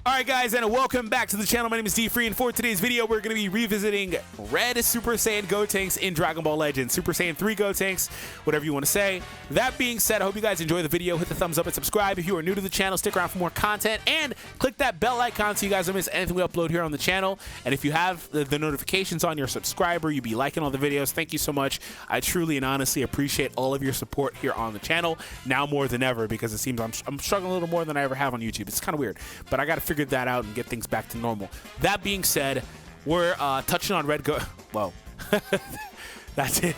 Alright guys, and welcome back to the channel. My name is DFree, and for today's video, we're going to be revisiting Red Super Saiyan Gotenks in Dragon Ball Legends. Super Saiyan 3 Gotenks, whatever you want to say. That being said, I hope you guys enjoy the video. Hit the thumbs up and subscribe. If you are new to the channel, stick around for more content, and click that bell icon so you guys don't miss anything we upload here on the channel. And if you have the notifications on, your subscriber, you be liking all the videos. Thank you so much. I truly and honestly appreciate all of your support here on the channel, now more than ever, because it seems I'm struggling a little more than I ever have on YouTube. It's kind of weird, but I got to figure that out and get things back to normal. That being said, we're touching on Whoa. That's it.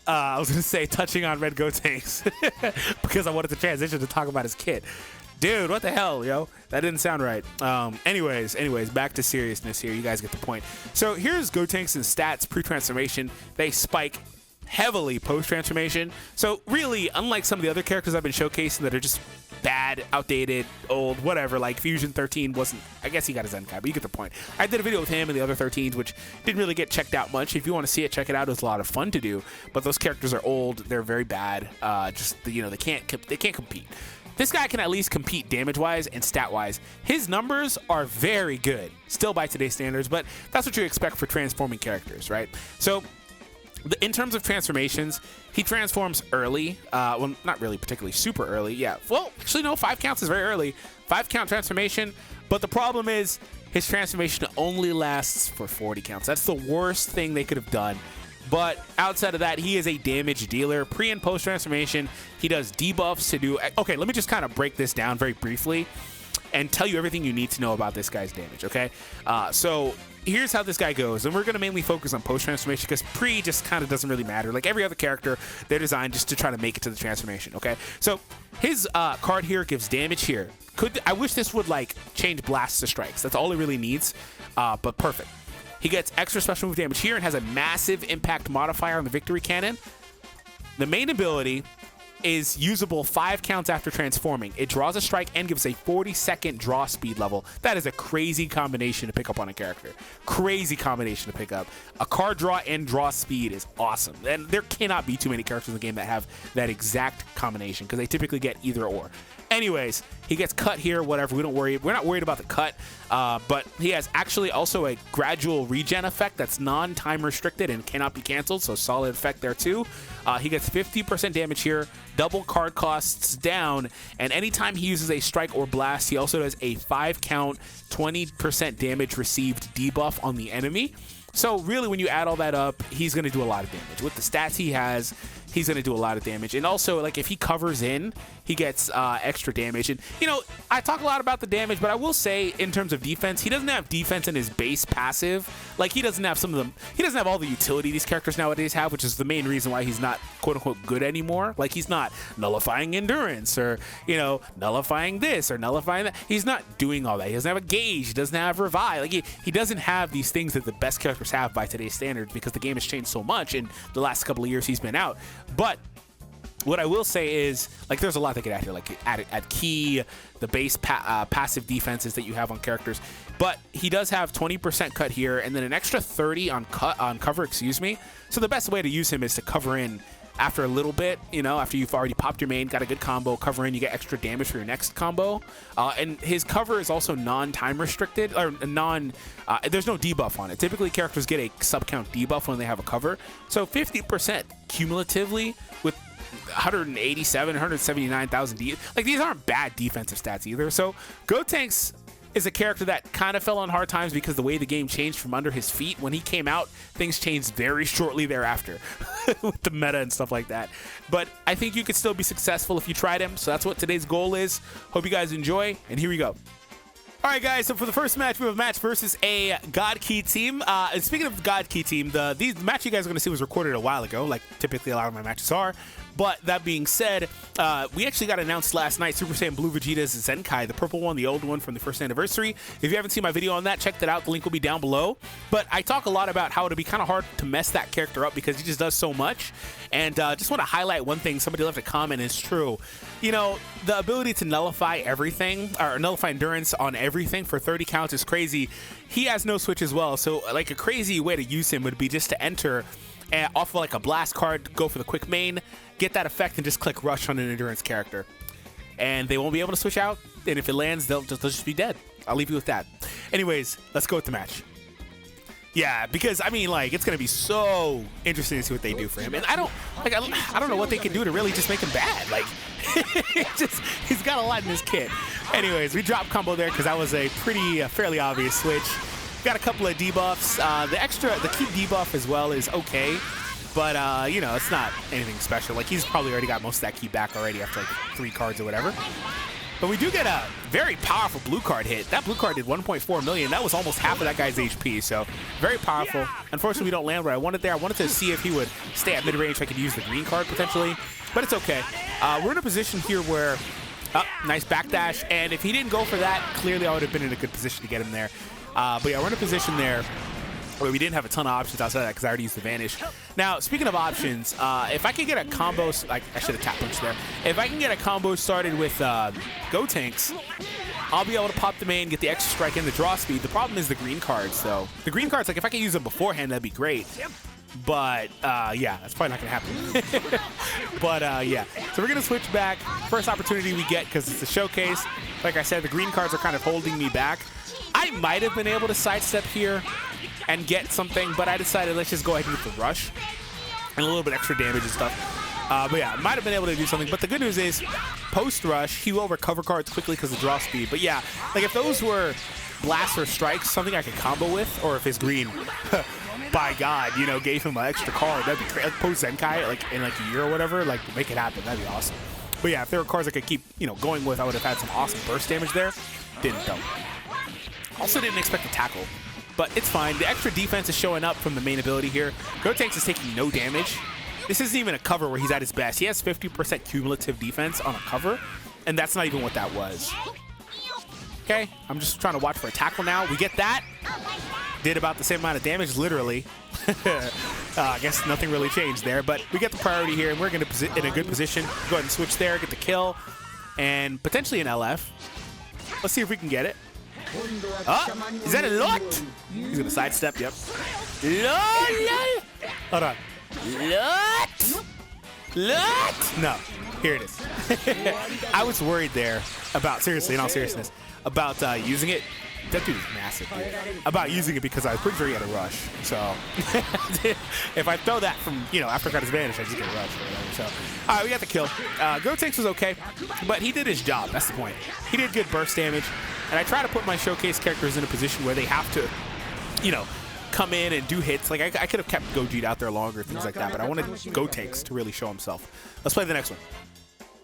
I was going to say touching on Red Gotenks because I wanted to transition to talk about his kid. Dude, what the hell, yo? That didn't sound right. Anyways, back to seriousness here. You guys get the point. So here's Gotenks' stats pre-transformation. They spike heavily post-transformation. So really, unlike some of the other characters I've been showcasing that are just bad, outdated, old, whatever, like Fusion 13 wasn't, I guess he got a Zenkai, but you get the point. I did a video with him and the other 13s, which didn't really get checked out much. If you want to see it, check it out. It was a lot of fun to do, but those characters are old. They're very bad. Just, you know, they can't compete. This guy can at least compete damage-wise and stat-wise. His numbers are very good, still by today's standards, but that's what you expect for transforming characters, right? So in terms of transformations, he transforms early. Well, not really particularly super early. Yeah. Well, actually, no. 5 counts is very early. 5 count transformation. But the problem is his transformation only lasts for 40 counts. That's the worst thing they could have done. But outside of that, he is a damage dealer. Pre and post transformation, he does debuffs to do. Okay, let me just kind of break this down very briefly and tell you everything you need to know about this guy's damage. Okay. So here's how this guy goes, and we're going to mainly focus on post-transformation because pre just kind of doesn't really matter. Like every other character, they're designed just to try to make it to the transformation, okay? So his card here gives damage here. I wish this would like change blasts to strikes. That's all it really needs, but perfect. He gets extra special move damage here and has a massive impact modifier on the victory cannon. The main ability is usable 5 counts after transforming. It draws a strike and gives a 40-second draw speed level. That is a crazy combination to pick up on a character. Crazy combination to pick up. A card draw and draw speed is awesome. And there cannot be too many characters in the game that have that exact combination because they typically get either or. Anyways, he gets cut here, whatever. We're not worried about the cut, but he has actually also a gradual regen effect that's non-time restricted and cannot be canceled, so solid effect there too. He gets 50% damage here, double card costs down, and anytime he uses a strike or blast, he also does a 5 count, 20% damage received debuff on the enemy. So really, when you add all that up, he's going to do a lot of damage. With the stats he has, he's going to do a lot of damage. And also, like, if he covers in, he gets extra damage. And, you know, I talk a lot about the damage, but I will say, in terms of defense, he doesn't have defense in his base passive. Like, he doesn't have some of them. He doesn't have all the utility these characters nowadays have, which is the main reason why he's not, quote-unquote, good anymore. Like, he's not nullifying endurance or, you know, nullifying this or nullifying that. He's not doing all that. He doesn't have a gauge. He doesn't have revive. Like, he doesn't have these things that the best characters have by today's standards because the game has changed so much in the last couple of years he's been out. But what I will say is, like, there's a lot they could add here, like add key, the base passive defenses that you have on characters. But he does have 20% cut here, and then an extra 30 on cover, excuse me. So the best way to use him is to cover in after a little bit, you know, after you've already popped your main, got a good combo, cover in, you get extra damage for your next combo. And his cover is also non-time restricted, or there's no debuff on it. Typically, characters get a sub-count debuff when they have a cover. So 50% cumulatively with 187, 179,000 like, these aren't bad defensive stats either. So Gotenks is a character that kind of fell on hard times because the way the game changed from under his feet. When he came out, things changed very shortly thereafter with the meta and stuff like that. But I think you could still be successful if you tried him. So that's what today's goal is. Hope you guys enjoy, and here we go. All right, guys, so for the first match, we have a match versus a God Key team. And speaking of God Key team, the match you guys are going to see was recorded a while ago, like typically a lot of my matches are. But that being said, we actually got announced last night, Super Saiyan Blue Vegeta's Zenkai, the purple one, the old one from the first anniversary. If you haven't seen my video on that, check that out. The link will be down below. But I talk a lot about how it'll be kind of hard to mess that character up because he just does so much. And just want to highlight one thing. Somebody left a comment, and it's true. You know, the ability to nullify everything, or nullify endurance on everything for 30 counts is crazy. He has no switch as well. So, like, a crazy way to use him would be just to enter off of like a blast card, go for the quick main, get that effect, and just click rush on an endurance character. And they won't be able to switch out, and if it lands, they'll just be dead. I'll leave you with that. Anyways, let's go with the match. Yeah, because I mean, like, it's gonna be so interesting to see what they do for him, and I don't know what they can do to really just make him bad. Like, he's got a lot in his kit. Anyways, we dropped combo there because that was a pretty fairly obvious switch. Got a couple of debuffs. The keep debuff as well is okay, but you know, it's not anything special. Like, he's probably already got most of that keep back already after like 3 cards or whatever. But we do get a very powerful blue card hit. That blue card did 1.4 million. That was almost half of that guy's HP, so very powerful. Unfortunately, we don't land where I wanted there. I wanted to see if he would stay at mid-range so I could use the green card potentially, but it's okay. We're in a position here where, nice backdash, and if he didn't go for that, clearly I would have been in a good position to get him there. But yeah, we're in a position there where we didn't have a ton of options outside of that because I already used the Vanish. Now, speaking of options, if I can get a combo, like I should have tap punched there. If I can get a combo started with Gotenks, I'll be able to pop the main, get the extra strike and the draw speed. The problem is the green cards, though. The green cards, like if I could use them beforehand, that'd be great. But yeah, that's probably not gonna happen. But yeah, so we're gonna switch back. First opportunity we get because it's a showcase. Like I said, the green cards are kind of holding me back. I might have been able to sidestep here and get something, but I decided let's just go ahead and get the rush and a little bit extra damage and stuff. But yeah, might have been able to do something. But the good news is, post-rush, he will recover cards quickly because of draw speed. But yeah, like if those were blasts or strikes, something I could combo with, or if his green, by God, you know, gave him an extra card, that'd be great. Like post Zenkai, like in like a year or whatever, like make it happen. That'd be awesome. But yeah, if there were cards I could keep, you know, going with, I would have had some awesome burst damage there. Didn't though. Also didn't expect to tackle, but it's fine. The extra defense is showing up from the main ability here. Gotenks is taking no damage. This isn't even a cover where he's at his best. He has 50% cumulative defense on a cover, and that's not even what that was. Okay, I'm just trying to watch for a tackle now. We get that. Did about the same amount of damage, literally. I guess nothing really changed there, but we get the priority here, and we're gonna in a good position. Go ahead and switch there, get the kill, and potentially an LF. Let's see if we can get it. Is that a lot? He's gonna sidestep, yep. Hold on. Lot? No, here it is. I was worried there about, seriously, in all seriousness, about using it. That dude is massive, dude. About using it because I was pretty sure he had a rush. So if I throw that from, you know, after I got his Vanish, I just get a rush or whatever. So, all right, we got the kill. Gotenks was okay, but he did his job. That's the point. He did good burst damage. And I try to put my showcase characters in a position where they have to, you know, come in and do hits. Like, I could have kept Gogeta out there longer, things like that, but I wanted Gotenks to really show himself. Let's play the next one.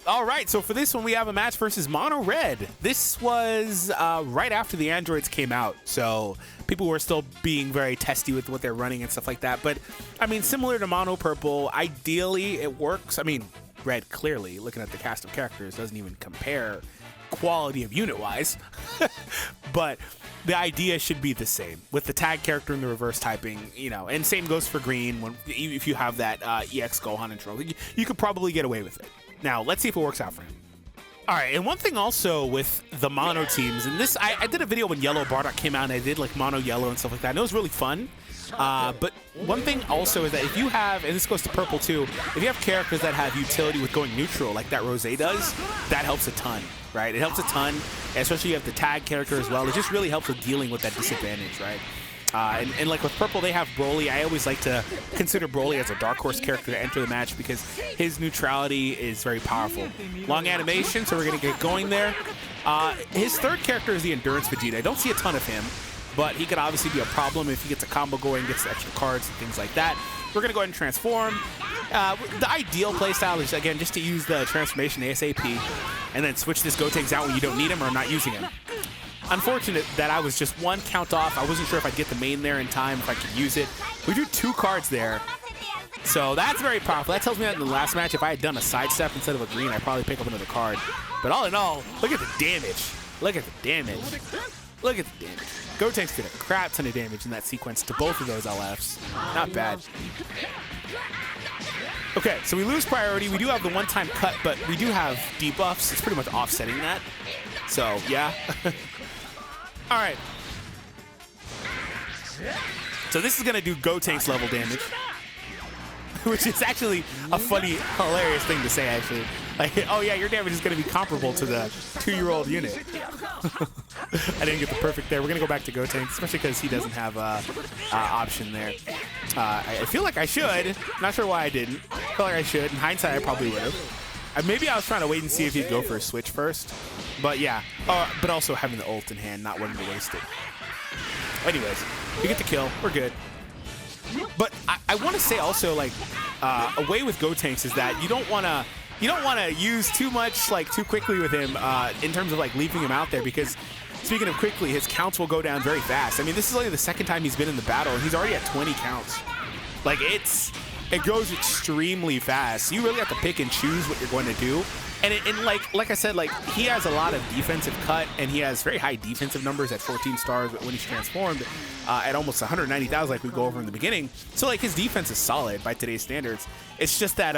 All right, so for this one, we have a match versus Mono Red. This was right after the androids came out, so people were still being very testy with what they're running and stuff like that. But, I mean, similar to Mono Purple, ideally it works. I mean, Red, clearly, looking at the cast of characters, doesn't even compare quality of unit-wise. But the idea should be the same with the tag character and the reverse typing, you know, and same goes for green. If you have that EX Gohan intro, you could probably get away with it. Now, let's see if it works out for him. All right, and one thing also with the mono teams, and this, I did a video when Yellow Bardock came out, and I did like mono yellow and stuff like that, and it was really fun. But one thing also is that if you have, and this goes to purple too, if you have characters that have utility with going neutral, like that Rosé does, that helps a ton, right? It helps a ton, especially if you have the tag character as well. It just really helps with dealing with that disadvantage, right? And like with purple, they have Broly. I always like to consider Broly as a dark horse character to enter the match because his neutrality is very powerful. Long animation, so we're going to get going there. His third character is the Endurance Vegeta. I don't see a ton of him, but he could obviously be a problem if he gets a combo going, gets the extra cards and things like that. We're going to go ahead and transform. The ideal playstyle is, again, just to use the transformation ASAP and then switch this Gotenks out when you don't need him or not using him. Unfortunate that I was just one count off. I wasn't sure if I'd get the main there in time, if I could use it. We drew 2 cards there. So that's very powerful. That tells me that in the last match, if I had done a sidestep instead of a green, I'd probably pick up another card. But all in all, look at the damage. Look at the damage. Look at the damage. Gotenks did a crap ton of damage in that sequence to both of those LFs. Not bad. Okay, so we lose priority. We do have the one-time cut, but we do have debuffs. It's pretty much offsetting that. So, yeah. All right. So this is going to do Gotenks level damage, which is actually a funny, hilarious thing to say, actually. Like, oh yeah, your damage is going to be comparable to the 2-year-old unit. I didn't get the perfect there. We're going to go back to Gotenks, especially because he doesn't have a option there. I feel like I should. Not sure why I didn't. I feel like I should. In hindsight, I probably would have. Maybe I was trying to wait and see if he'd go for a switch first. But yeah, but also having the ult in hand, not wanting to waste it. Anyways, we get the kill. We're good. But I want to say also, like, a way with Gotenks is that you don't want to use too much, like, too quickly with him in terms of, like, leaving him out there, because speaking of quickly, his counts will go down very fast. I mean, this is only the second time he's been in the battle, and he's already at 20 counts. Like, it goes extremely fast. You really have to pick and choose what you're going to do. And like I said, like, he has a lot of defensive cut, and he has very high defensive numbers at 14 stars when he's transformed, at almost 190,000 like we go over in the beginning. So, like, his defense is solid by today's standards. It's just that,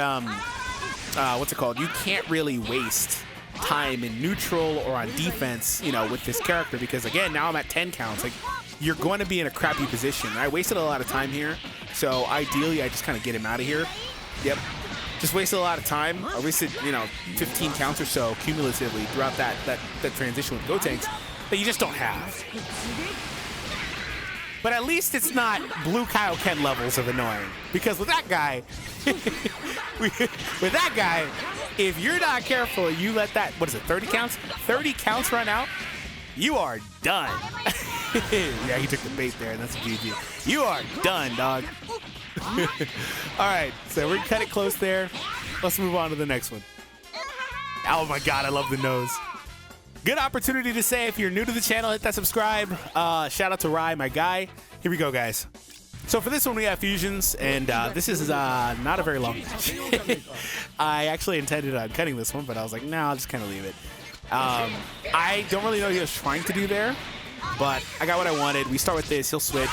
what's it called? You can't really waste time in neutral or on defense, you know, with this character, because, again, now I'm at 10 counts. Like, you're going to be in a crappy position. I wasted a lot of time here, so ideally I just kind of get him out of here. Yep. Just wasted a lot of time. I wasted, you know, 15 counts or so cumulatively throughout that transition with Gotenks that you just don't have. But at least it's not Blue Kaioken levels of annoying, because with that guy, if you're not careful, you let that, what is it, 30 counts? 30 counts run out, you are done. Yeah, he took the bait there, and that's a GG. You are done, dog. All right, so we're gonna cut it close there. Let's move on to the next one. Oh my God, I love the nose. Good opportunity to say, if you're new to the channel, hit that subscribe. Shout out to Rai, my guy. Here we go, guys. So for this one, we have fusions, and this is not a very long match. I actually intended on cutting this one, but I was like, no, I'll just kind of leave it. I don't really know what he was trying to do there, but I got what I wanted. We start with this. He'll switch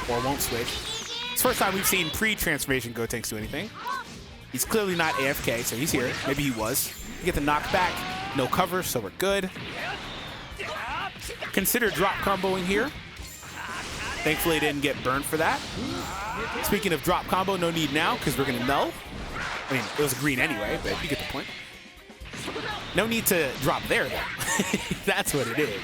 or won't switch. It's the first time we've seen pre-transformation Gotenks do anything. He's clearly not AFK, so he's here. Maybe he was. We get the knockback. No cover, so we're good. Consider drop comboing here. Thankfully, I didn't get burned for that. Speaking of drop combo, no need now, because we're going to null. I mean, it was green anyway, but you get the point. No need to drop there, though. That's what it is.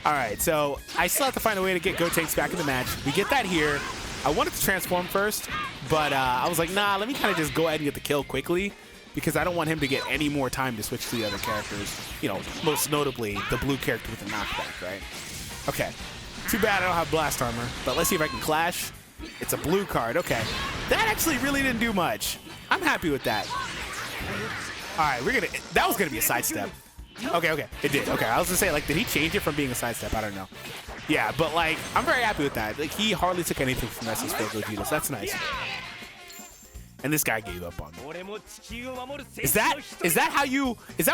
All right, so I still have to find a way to get Gotenks back in the match. We get that here. I wanted to transform first, but I was like, nah, let me kind of just go ahead and get the kill quickly, because I don't want him to get any more time to switch to the other characters. You know, most notably the blue character with the knockback, right? Okay. Too bad I don't have blast armor, but let's see if I can clash. It's a blue card. Okay. That actually really didn't do much. I'm happy with that. All right, that was gonna be a sidestep. Okay, it did. Okay, I was gonna say, like, did he change it from being a sidestep? I don't know. Yeah, but, like, I'm very happy with that. Like, he hardly took anything from SSJ3 Gotenks. That's nice. And this guy gave up on me. Is that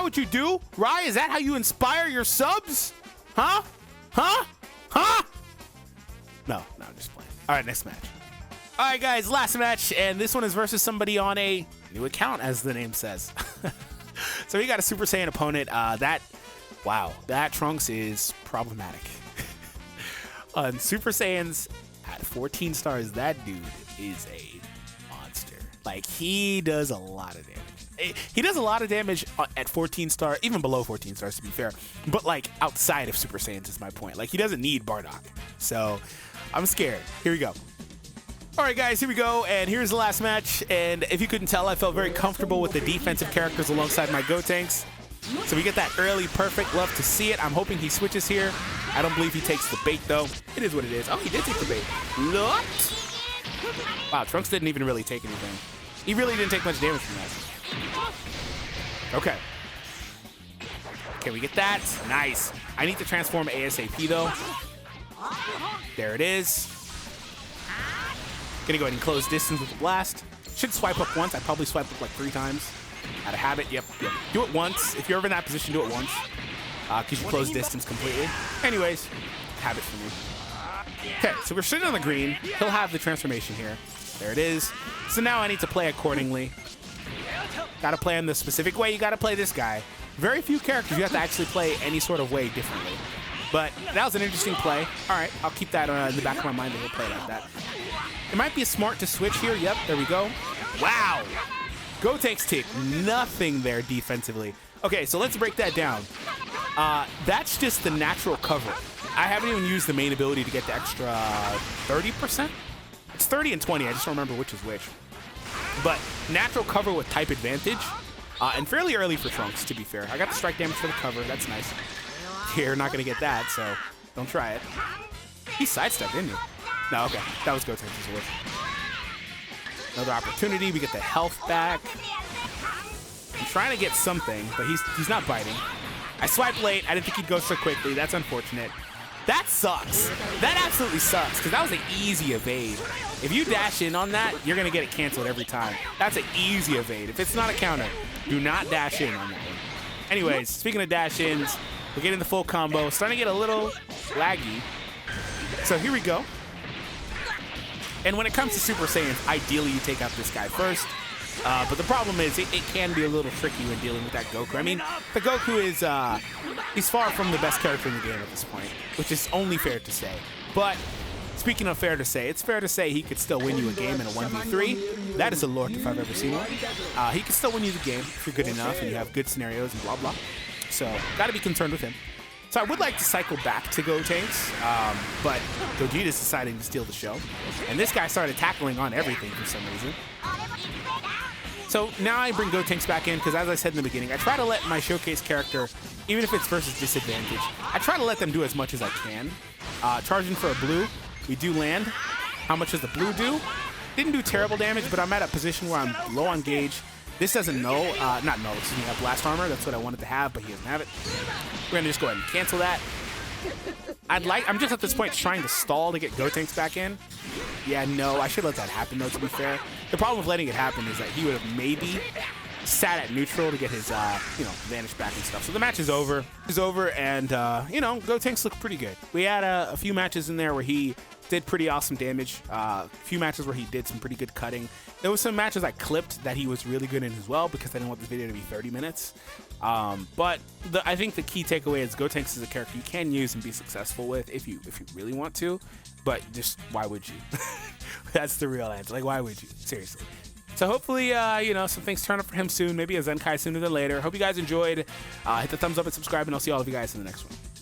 what you do? Rai, is that how you inspire your subs? Huh? No, I'm just playing. All right, next match. All right, guys, last match, and this one is versus somebody on a new account, as the name says. So we got a Super Saiyan opponent. Wow, that Trunks is problematic. On Super Saiyans at 14 stars, that dude is a monster. Like, he does a lot of damage. He does a lot of damage at 14 stars, even below 14 stars, to be fair. But, like, outside of Super Saiyans is my point. Like, he doesn't need Bardock. So, I'm scared. Here we go. All right, guys, here we go, and here's the last match. And if you couldn't tell, I felt very comfortable with the defensive characters alongside my Gotenks. So we get that early perfect. Love to see it. I'm hoping he switches here. I don't believe he takes the bait, though. It is what it is. Oh, he did take the bait. Look. Wow, Trunks didn't even really take anything. He really didn't take much damage from that. Okay. Okay, we get that. Nice. I need to transform ASAP, though. There it is. Gonna go ahead and close distance with the blast. Should swipe up once. I probably swiped up like 3 times. Out of habit, yep. Do it once. If you're ever in that position, do it once. Because you close distance completely. Anyways, habit for me. Okay, so we're sitting on the green. He'll have the transformation here. There it is. So now I need to play accordingly. Gotta play in the specific way. You gotta play this guy. Very few characters you have to actually play any sort of way differently. But that was an interesting play. All right, I'll keep that in the back of my mind that he'll play like that. It might be smart to switch here. Yep, there we go. Wow. Gotenks take nothing there defensively. Okay, so let's break that down. That's just the natural cover. I haven't even used the main ability to get the extra 30%. It's 30 and 20. I just don't remember which is which. But natural cover with type advantage, and fairly early for Trunks, to be fair. I got the strike damage for the cover. That's nice. You're not going to get that, so don't try it. He sidestepped, didn't he? No, okay. That was Gotenks' wish. Another opportunity. We get the health back. I'm trying to get something, but he's not biting. I swiped late. I didn't think he'd go so quickly. That's unfortunate. That sucks. That absolutely sucks, because that was an easy evade. If you dash in on that, you're going to get it canceled every time. That's an easy evade. If it's not a counter, do not dash in on that one. Anyways, speaking of dash-ins, we're getting the full combo. Starting to get a little laggy. So here we go. And when it comes to Super Saiyans, ideally you take out this guy first. But the problem is it can be a little tricky when dealing with that Goku. I mean, the Goku is, he's far from the best character in the game at this point, which is only fair to say. But speaking of fair to say, it's fair to say he could still win you a game in a 1v3. That is a lord if I've ever seen one. He could still win you the game if you're good enough and you have good scenarios and blah, blah. So, gotta be concerned with him. So I would like to cycle back to Gotenks, but Gogeta's deciding to steal the show. And this guy started tackling on everything for some reason. So now I bring Gotenks back in because, as I said in the beginning, I try to let my showcase character, even if it's versus disadvantage, I try to let them do as much as I can. Charging for a blue, we do land. How much does the blue do? Didn't do terrible damage, but I'm at a position where I'm low on gauge. This doesn't know, not know, excuse me, have blast armor. That's what I wanted to have, but he doesn't have it. We're gonna just go ahead and cancel that. I'm just at this point trying to stall to get Gotenks back in. Yeah, no, I should let that happen though, to be fair. The problem with letting it happen is that he would have maybe sat at neutral to get his, vanish back and stuff. So the match is over. And, Gotenks looked pretty good. We had a few matches in there where he did pretty awesome damage. A few matches where he did some pretty good cutting. There was some matches I clipped that he was really good in as well because I didn't want this video to be 30 minutes. But I think the key takeaway is Gotenks is a character you can use and be successful with if you really want to. But just why would you? That's the real answer. Like, why would you? Seriously. So hopefully, some things turn up for him soon. Maybe a Zenkai sooner than later. Hope you guys enjoyed. Hit the thumbs up and subscribe, and I'll see all of you guys in the next one.